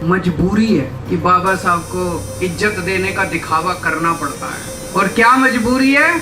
मजबूरी है कि बाबा साहब को इज्जत देने का दिखावा करना पड़ता है। और क्या मजबूरी है?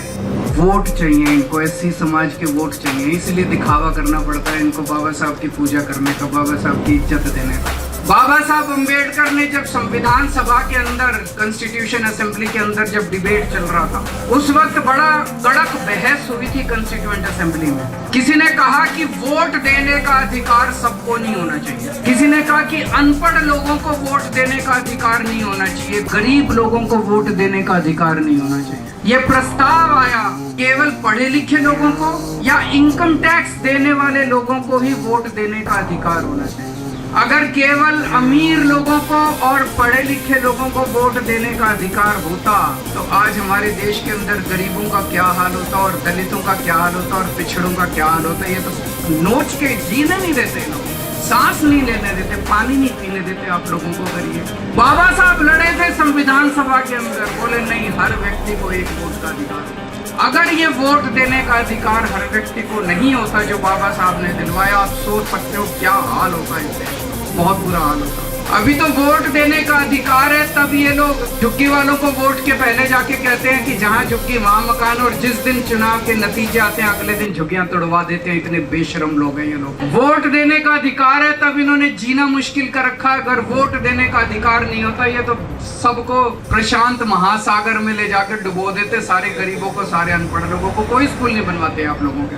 वोट चाहिए इनको, एससी समाज के वोट चाहिए, इसलिए दिखावा करना पड़ता है इनको बाबा साहब की पूजा करने का, बाबा साहब की इज्जत देने का। बाबा साहब अम्बेडकर ने जब संविधान सभा के अंदर, कॉन्स्टिट्यूशन असेंबली के अंदर जब डिबेट चल रहा था, उस वक्त बड़ा कड़क बहस हुई थी कॉन्स्टिट्यूएंट असेंबली में। किसी ने कहा कि वोट देने का अधिकार सबको नहीं होना चाहिए, किसी ने कहा कि अनपढ़ लोगों को वोट देने का अधिकार नहीं होना चाहिए, गरीब लोगों को वोट देने का अधिकार नहीं होना चाहिए। ये प्रस्ताव आया केवल पढ़े लिखे लोगों को या इनकम टैक्स देने वाले लोगों को ही वोट देने का अधिकार होना चाहिए। अगर केवल अमीर लोगों को और पढ़े लिखे लोगों को वोट देने का अधिकार होता तो आज हमारे देश के अंदर गरीबों का क्या हाल होता और दलितों का क्या हाल होता और पिछड़ों का क्या हाल होता। ये तो नोच के जीने नहीं देते लोग, सांस नहीं लेने देते, पानी नहीं पीने देते आप लोगों को। करिए, बाबा साहब लड़े थे संविधान सभा के अंदर, बोले नहीं, हर व्यक्ति को एक वोट का अधिकार। अगर ये वोट देने का अधिकार हर व्यक्ति को नहीं होता जो बाबा साहब ने दिलवाया, आप सोच सकते हो क्या हाल होगा इस देश में। बहुत बुरा हाल होता। अभी तो वोट देने का अधिकार है, तब ये लोग झुग्गी वालों को वोट के पहले जाके कहते हैं कि जहाँ झुग्गी वहाँ मकान, और जिस दिन चुनाव के नतीजे आते हैं अगले दिन झुग्गियां तोड़वा देते हैं। इतने बेशरम लोग हैं ये लोग। वोट देने का अधिकार है तब इन्होंने जीना मुश्किल कर रखा है। अगर वोट देने का अधिकार नहीं होता ये तो सबको प्रशांत महासागर में ले जाकर डुबो देते, सारे गरीबों को, सारे अनपढ़ लोगों को। कोई स्कूल नहीं बनवाते आप लोगों के,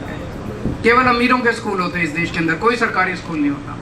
केवल अमीरों के स्कूल होते हैं इस देश के अंदर, कोई सरकारी स्कूल नहीं होता।